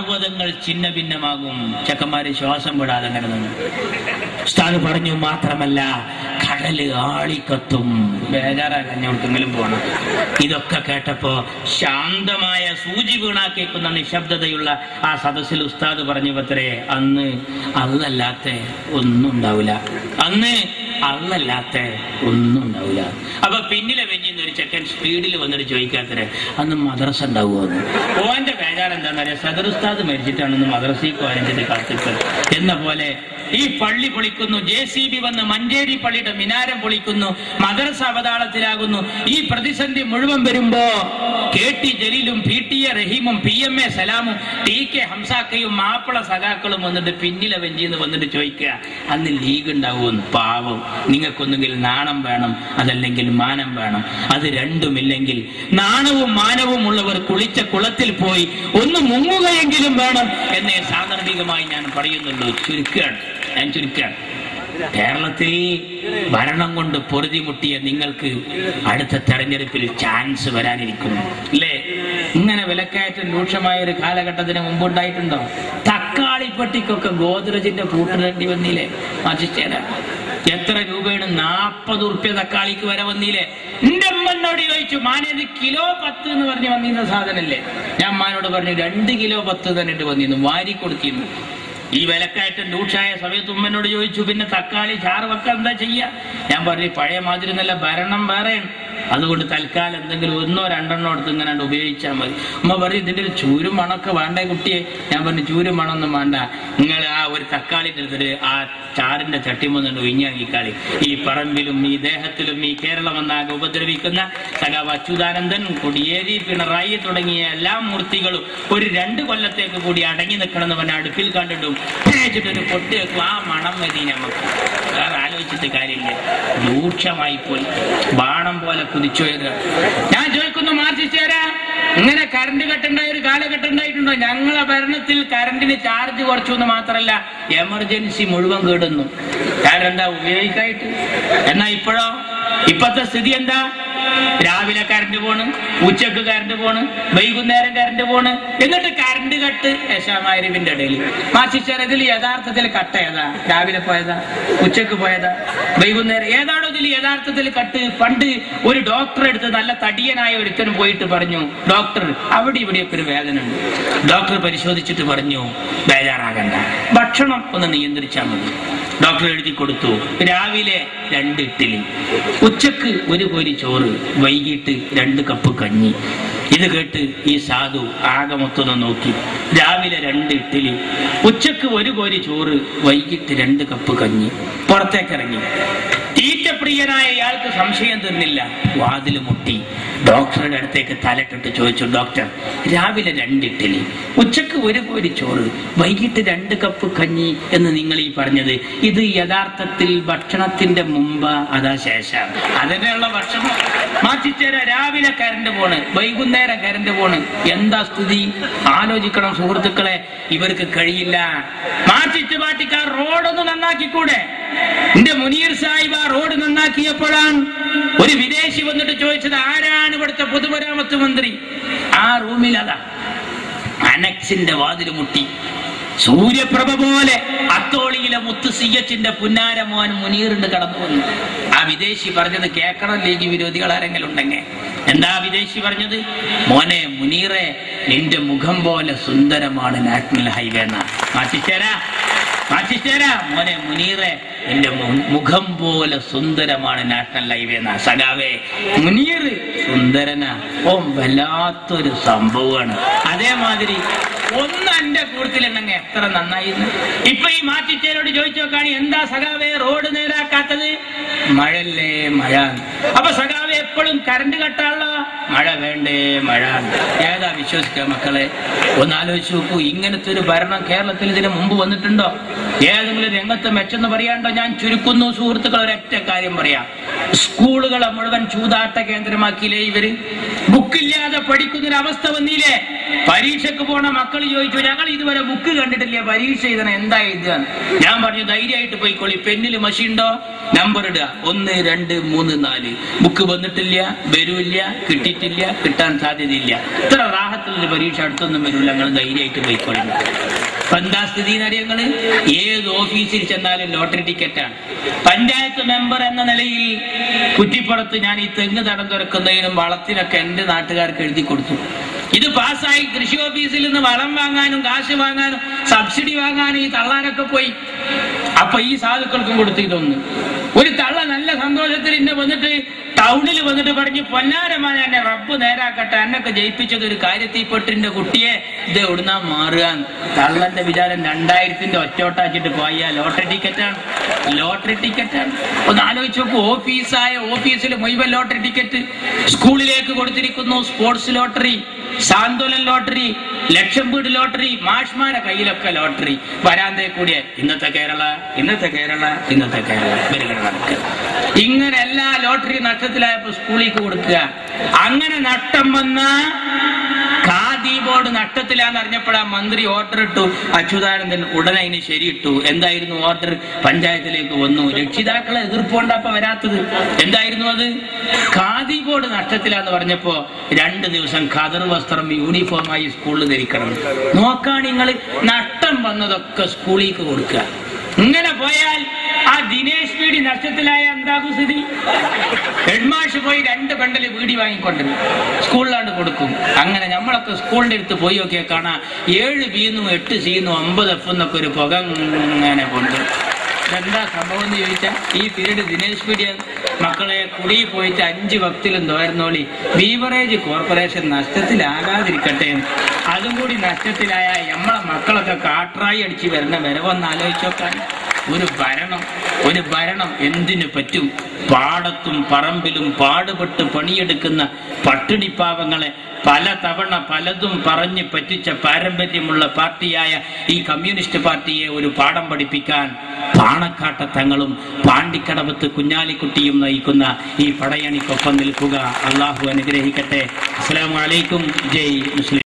പർവ്വതങ്ങൾ ചിന്ന ഭിന്നമാകും. ചെക്കന്മാര് ശ്വാസം വിടാതെ അങ്ങനെ നിന്ന്. ഉസ്താദ് പറഞ്ഞു മാത്രമല്ല കടല് ആളിക്കത്തും. ബേജാറാകാൻ എവിടെക്കെങ്കിലും പോകണം. ഇതൊക്കെ കേട്ടപ്പോ ശാന്തമായ സൂചി വീണാ കേൾക്കുന്ന നിശബ്ദതയുള്ള ആ സദസ്സിൽ ഉസ്താദ് പറഞ്ഞു പത്രേ, അന്ന് അല്ലല്ലാത്ത ഒന്നും ഉണ്ടാവില്ല, അന്ന് അല്ലല്ലാത്ത ഒന്നും ഉണ്ടാവില്ല. അപ്പൊ പിന്നിലെ വെഞ്ഞിന്ന് ഒരു ചെക്കൻ സ്പീഡിൽ വന്നിട്ട് ചോദിക്കാത്തരെ അന്ന് മദ്രസ ഉണ്ടാവുമെന്ന്. ഓന്റെ ബേജാർ എന്താണെന്ന് അറിയാം, സദർ ഉസ്താദ് മരിച്ചിട്ടാണെന്ന് മദ്രസയ്ക്ക് വാങ്ങിച്ചിട്ട് കാത്തിട്ട് എന്ന പോലെ ഈ പള്ളി പൊളിക്കുന്നു, JCB വന്ന് മഞ്ചേരി പള്ളിയുടെ മിനാരം പൊളിക്കുന്നു, മദ്രസ അവതാളത്തിലാകുന്നു. ഈ പ്രതിസന്ധി മുഴുവൻ വരുമ്പോ KT ജലീലും PTA റഹീമും PMA സലാമും TK ഹംസാക്കയും Mappila സഖാക്കളും വന്നിട്ട് പിന്നിലെ വെഞ്ചിന്ന് വന്നിട്ട് ചോദിക്കുക അന്ന് ലീഗ് ഉണ്ടാവുമെന്ന്. പാവം, നിങ്ങൾക്കൊന്നുകിൽ നാണം വേണം, അതല്ലെങ്കിൽ മാനം വേണം. അത് രണ്ടുമില്ലെങ്കിൽ നാണവും മാനവും ഉള്ളവർ കുളിച്ച കുളത്തിൽ പോയി ഒന്ന് മുങ്ങുകയെങ്കിലും വേണം എന്നേ സാന്ദർഭികമായി ഞാൻ പറയുന്നുള്ളൂ. ഞാൻ ചുരുക്കുകയാണ്. കേരളത്തിൽ ഭരണം കൊണ്ട് പൊറുതിമുട്ടിയ നിങ്ങൾക്ക് അടുത്ത തെരഞ്ഞെടുപ്പിൽ ചാൻസ് വരാനിരിക്കുന്നു അല്ലേ? ഇങ്ങനെ വിലക്കയറ്റം രൂക്ഷമായ ഒരു കാലഘട്ടത്തിന് മുമ്പുണ്ടായിട്ടുണ്ടോ? തക്കാളിപ്പെട്ടിക്കൊക്കെ ഗോദ്രജിന്റെ പൂട്ടിടേണ്ടി വന്നില്ലേ? മാറ്റിച്ചേരാ എത്ര രൂപയാണ്? 40 ഉറുപ്പ്യ തക്കാളിക്ക് വരെ വന്നില്ലേ? എന്റെ അമ്മനോട് ചോദിച്ചു, മാനേത് കിലോ 10 എന്ന് പറഞ്ഞ് വന്നിരുന്ന സാധനല്ലേ? ഞാൻ അമ്മാനോട് പറഞ്ഞു 2 കിലോ 10 തന്നെ വന്നിരുന്നു, വാരി കൊടുത്തിരുന്നു. ഈ വിലക്കയറ്റം രൂക്ഷമായ സമയത്ത് ഉമ്മനോട് ചോദിച്ചു, പിന്നെ തക്കാളി ചാറ് വെക്കാൻ എന്താ ചെയ്യാ? ഞാൻ പറഞ്ഞു പഴയ മാതിരി നല്ല ഭരണം വേറെയാണ്, അതുകൊണ്ട് തൽക്കാലം എന്തെങ്കിലും 1 or 2 എടുത്ത് ഇങ്ങനെ ഉപയോഗിച്ചാൽ മതി. ഉമ്മ പറയും ഇതിന്റെ ഒരു ചൂരും മണമൊക്കെ വേണ്ടേ കുട്ടിയെ? ഞാൻ പറഞ്ഞു ചൂരും മണമൊന്നും വേണ്ട, നിങ്ങൾ ആ ഒരു തക്കാളി എടുത്തിട്ട് ആ ചാറിന്റെ ചട്ടിമൊന്നുണ്ട് വിഞ്ഞാങ്ങിക്കാളി. ഈ പറമ്പിലും ഈ ദേഹത്തിലും ഈ കേരളം എന്നാകെ ഉപദ്രവിക്കുന്ന സഖാവ് അച്യുതാനന്ദൻ, കൊടിയേരി, പിണറായി തുടങ്ങിയ എല്ലാ മൂർത്തികളും ഒരു 2 കൊല്ലത്തേക്ക് കൂടി അടങ്ങി നിൽക്കണമെന്ന് പറഞ്ഞ അടുപ്പിൽ കണ്ടിട്ടും ഒരു പൊട്ടി വെക്കും. ആ മണം മതി നമുക്ക്, വേറെ ആലോചിച്ചിട്ട് കാര്യമില്ല. രൂക്ഷമായി പോയി, ബാണം പോലെ കുതിച്ചുയരുക. ഞാൻ ചോദിക്കുന്നു, മാർച്ചിച്ചേരാ ഇങ്ങനെ കറണ്ട് കട്ടുണ്ടായ ഒരു കാലഘട്ടം ഉണ്ടായിട്ടുണ്ടോ? ഞങ്ങളെ ഭരണത്തിൽ കറണ്ടിന് ചാർജ് കുറച്ചു എന്ന് മാത്രമല്ല എമർജൻസി മുഴുവൻ കേടുന്നു. കാരണം എന്താ? ഉപയോഗിക്കായിട്ട്. എന്നാ ഇപ്പോഴത്തെ സ്ഥിതി എന്താ? രാവിലെ കറണ്ട് പോണ്, ഉച്ചക്ക് കറണ്ട് പോണ്, വൈകുന്നേരം കറണ്ട് പോണ്, എന്നിട്ട് കറണ്ട് കട്ട് യശാമാരിവിന്റെ ഇടയിൽ. മാച്ചിച്ചാർ ഇതിൽ യഥാർത്ഥത്തിൽ കട്ട് ഏതാ? രാവിലെ പോയതാ, ഉച്ചക്ക് പോയതാ, വൈകുന്നേരം ഏതാണോ ഇതിൽ യഥാർത്ഥത്തിൽ കട്ട്? പണ്ട് ഒരു ഡോക്ടറെ അടുത്ത് നല്ല തടിയനായ ഒരുത്തനും പോയിട്ട് പറഞ്ഞു, ഡോക്ടർ അവിടെ ഇവിടെയൊക്കെ ഒരു വേദന ഉണ്ട്. ഡോക്ടർ പരിശോധിച്ചിട്ട് പറഞ്ഞു, ബേജാറാകണ്ട, ഭക്ഷണം ഒന്ന് നിയന്ത്രിച്ചാൽ മതി. ഡോക്ടർ എഴുതി കൊടുത്തു, രാവിലെ 2 ഇഡ്ഡലി, ഉച്ചക്ക് 1 കോരി ചോറ്, വൈകിട്ട് 2 കപ്പ് കഞ്ഞി. ഇത് കേട്ട് ഈ സാധു ആകെ മൊത്തം നോക്കി. രാവിലെ 2 ഇഡ്ഡലി, ഉച്ചക്ക് 1 കോരി ചോറ്, വൈകിട്ട് 2 കപ്പ് കഞ്ഞി. പുറത്തേക്കിറങ്ങി. തീറ്റപ്രിയനായ ഇയാൾക്ക് സംശയം തീർന്നില്ല. വാതിൽ മുട്ടി. ഡോക്ടറുടെ അടുത്തേക്ക് തലട്ടിട്ട് ചോദിച്ചു, ഡോക്ടർ രാവിലെ 2 ഇഡ്ഡലി, ഉച്ചക്ക് 1 കോരി ചോറ്, വൈകിട്ട് 2 കപ്പ് കഞ്ഞി എന്ന് നിങ്ങൾ ഈ പറഞ്ഞത്, ഇത് യഥാർത്ഥത്തിൽ ഭക്ഷണത്തിന്റെ മുമ്പ് അതാ ശേഷം? അതിനുള്ള ഭക്ഷണം മാറ്റിച്ചേരാ. രാവിലെ കറണ്ട് പോണ്, വൈകുന്നേരം കറണ്ട് പോണ്. എന്താ സ്ഥിതി? ആലോചിക്കണം സുഹൃത്തുക്കളെ. ഇവർക്ക് കഴിയില്ല. മാറ്റിക്കാർ റോഡൊന്ന് നന്നാക്കിക്കൂടെ? എന്റെ മുനീർ സാഹിബ് ആ റോഡ് നന്നാക്കിയപ്പോഴാണ് ഒരു വിദേശി വന്നിട്ട് ചോദിച്ചത്, ആരാണ് ഇവിടുത്തെ പൊതുമരാമത്ത് മന്ത്രി? ആ റൂമിൽ അതാ അനക്സിന്റെ വാതിൽ മുട്ടി. സൂര്യപ്രഭ പോലെ അത്തോളിയിലെ മുത്ത് CH-ന്റെ പുന്നാര മോൻ മുനീറിന്റെ കടന്നു വന്നു. ആ വിദേശി പറഞ്ഞത് കേക്കണം ലീഗ് വിരോധികൾ ആരെങ്കിലും ഉണ്ടെങ്കിൽ. എന്താ വിദേശി പറഞ്ഞത്? മോനെ മുനീറെ, നിന്റെ മുഖം പോലെ സുന്ദരമാണ് നാഷണൽ ഹൈവേ എന്നാ. മാറ്റിച്ചേരാ മോനെ മുനീറെ, എന്റെ മുഖം പോലെ സുന്ദരമാണ് നാഷണൽ ഹൈവേ എന്നാ. സഖാവേ, മുനീർ സുന്ദരനാ, വല്ലാത്തൊരു സംഭവമാണ്. അതേമാതിരി ഒന്ന് എന്റെ കൂട്ടത്തിലുണ്ടെങ്കിൽ എത്ര നന്നായിരുന്നു. ഇപ്പൊ ഈ മാറ്റിച്ചേരോട് ചോദിച്ചു നോക്കാണ്, എന്താ സഖാവേ റോഡ് നേരാക്കാത്തത്? മഴല്ലേ മഴ. അപ്പൊ സഖാവേ എപ്പോഴും കറണ്ട് കട്ടാണല്ലോ. മഴ വേണ്ടേ മഴ. ഏതാ വിശ്വസിക്കുക മക്കളെ? ഒന്ന് ആലോചിച്ച് നോക്കൂ. ഇങ്ങനത്തെ ഒരു ഭരണം കേരളത്തിൽ ഇതിന് മുമ്പ് വന്നിട്ടുണ്ടോ? ഏതെങ്കിലും രംഗത്ത് മെച്ചെന്ന് പറയാണ്ടോ? ഞാൻ ചുരുക്കുന്നു സുഹൃത്തുക്കൾ, ഒരൊറ്റ കാര്യം പറയാം. സ്കൂളുകളെ മുഴുവൻ ചൂതാട്ട കേന്ദ്രമാക്കിയില്ലേ ഇവര്? ബുക്കില്ലാതെ പഠിക്കുന്നൊരവസ്ഥ വന്നില്ലേ? പരീക്ഷക്ക് പോണ മക്കൾ ചോദിച്ചു, ഞങ്ങൾ ഇതുവരെ ബുക്ക് കണ്ടിട്ടില്ല, പരീക്ഷ എഴുതണം, എന്താ എഴുതുക? ഞാൻ പറഞ്ഞു, ധൈര്യമായിട്ട് പോയിക്കോളി, പെന്നിൽ മഷി ഉണ്ടോ, നമ്പർ ഇടുക, 1 2 3 4. ബുക്ക് വന്നിട്ടില്ല, വരൂല്ല, കിട്ടിയിട്ടില്ല, കിട്ടാൻ സാധ്യതയില്ല. ഇത്ര റാഹത്തിലൊരു പരീക്ഷ അടുത്തൊന്നും വരില്ല, ഞങ്ങൾ ധൈര്യമായിട്ട് പോയിക്കോളി. എന്താ സ്ഥിതി എന്നറിയങ്ങള്? ഏത് ഓഫീസിൽ ചെന്നാലും ലോട്ടറി ടിക്കറ്റാണ്. പഞ്ചായത്ത് മെമ്പർ എന്ന നിലയിൽ കുറ്റിപ്പുറത്ത് ഞാൻ ഈ തെങ്ങ് തടം തുറക്കുന്നതിനും വളത്തിനൊക്കെ എന്റെ നാട്ടുകാർക്ക് എഴുതി കൊടുത്തു. ഇത് പാസ്സായി. കൃഷി ഓഫീസിൽ നിന്ന് വളം വാങ്ങാനും കാശ് വാങ്ങാനും സബ്സിഡി വാങ്ങാനും ഈ തള്ളാനൊക്കെ പോയി. അപ്പൊ ഈ സാധുക്കൾക്കും കൊടുത്തു. ഇതൊന്ന് ഒരു തള്ള നല്ല സന്തോഷത്തിൽ ഇന്നെ വന്നിട്ട് ടൗണിൽ വന്നിട്ട് പറഞ്ഞു, പൊന്നാരമാൻ എന്നെ റബ്ബ് നേരാക്കട്ടെ, എന്നൊക്കെ ജയിപ്പിച്ചത് ഒരു കാര്യത്തിൽപ്പെട്ടിന്റെ കുട്ടിയെ ഇത് എവിടുന്നാ മാറുക. തള്ളന്റെ വിചാരം 2000-ന്റെ ഒറ്റോട്ടാച്ചിട്ട് പോയ ലോട്ടറി ടിക്കറ്റാണ്. ലോട്ടറി ടിക്കറ്റാണ്. ഒന്ന് ആലോചിച്ച് നോക്കൂ. ഓഫീസിൽ മുഴുവൻ ലോട്ടറി ടിക്കറ്റ്. സ്കൂളിലേക്ക് കൊടുത്തിരിക്കുന്നു സ്പോർട്സ് ലോട്ടറി, സാന്ത്വനം ലോട്ടറി, ലക്ഷം വീട് ലോട്ടറി, മാഷ്മാരെ കയ്യിലൊക്കെ ലോട്ടറി. വരാന്തേ കൂടിയ ഇന്നത്തെ കേരള, ഇന്നത്തെ കേരള, ഇന്നത്തെ കേരള. ഇങ്ങനെ എല്ലാ ലോട്ടറി നഷ്ടത്തിലായപ്പോ സ്കൂളിലേക്ക് കൊടുക്കുക. അങ്ങനെ നഷ്ടം വന്ന ഖാദി ബോർഡ് നഷ്ടത്തിലാന്ന് അറിഞ്ഞപ്പോഴാ മന്ത്രി ഓർഡർ ഇട്ടു. അച്യുതാനന്ദൻ ഉടനെ അതിന് ശരിയിട്ടു. എന്തായിരുന്നു ഓർഡർ? പഞ്ചായത്തിലേക്ക് വന്നു. രക്ഷിതാക്കളെ എതിർപ്പുകൊണ്ടപ്പോ വരാത്തത്. എന്തായിരുന്നു അത്? ഖാദി ബോർഡ് നഷ്ടത്തിലാന്ന് പറഞ്ഞപ്പോ 2 ദിവസം ഖദർ വസ്ത്രം യൂണിഫോമായി സ്കൂളിൽ ധരിക്കണം. നോക്കാൻ നിങ്ങൾ നഷ്ടം വന്നതൊക്കെ സ്കൂളിലേക്ക് കൊടുക്കുക. ഇങ്ങനെ പോയാൽ ആ ദിനേശ് വീടി നഷ്ടത്തിലായ എന്താകും സ്ഥിതി? ഹെഡ്മാഷ് പോയി 2 ബണ്ടല് വീടി വാങ്ങിക്കൊണ്ടിരുന്നു, സ്കൂളിലാണ്ട് കൊടുക്കും. അങ്ങനെ നമ്മളൊക്കെ സ്കൂളിന്റെ അടുത്ത് പോയി നോക്കിയാൽ കാണാം 7 ബിന്നും 8 സിന്നും 50 എഫ് എന്നൊക്കെ ഒരു പുക ഇങ്ങനെ കൊണ്ട്. എന്താ സംഭവം എന്ന് ചോദിച്ചാൽ, ഈ പീരീഡ് ദിനേശ് പീഡിയ മക്കളെ കുടി പോയിട്ട് 5 വക്തിലും തോരുന്നോളി. Beverage corporation നഷ്ടത്തിലാകാതിരിക്കട്ടെ. അതും കൂടി നഷ്ടത്തിലായ നമ്മളെ മക്കളൊക്കെ കാട്രായി അടിച്ച് വരുന്ന വരവൊന്ന് ആലോചിച്ചോക്കാൻ. ഒരു ഭരണം എന്തിനു പറ്റും? പാടത്തും പറമ്പിലും പാടുപെട്ട് പണിയെടുക്കുന്ന പട്ടിണിപ്പാവങ്ങളെ പലതവണ പലതും പറഞ്ഞ് പറ്റിച്ച പാരമ്പര്യമുള്ള പാർട്ടിയായ ഈ കമ്മ്യൂണിസ്റ്റ് പാർട്ടിയെ ഒരു പാഠം പഠിപ്പിക്കാൻ പാണക്കാട്ട തങ്ങളും പാണ്ടിക്കടവത്ത് കുഞ്ഞാലിക്കുട്ടിയും നയിക്കുന്ന ഈ പടയണിക്കൊപ്പം നിൽക്കുക. അള്ളാഹു അനുഗ്രഹിക്കട്ടെ. അസ്സലാമു അലൈക്കും. ജയ് മുസ്ലിം.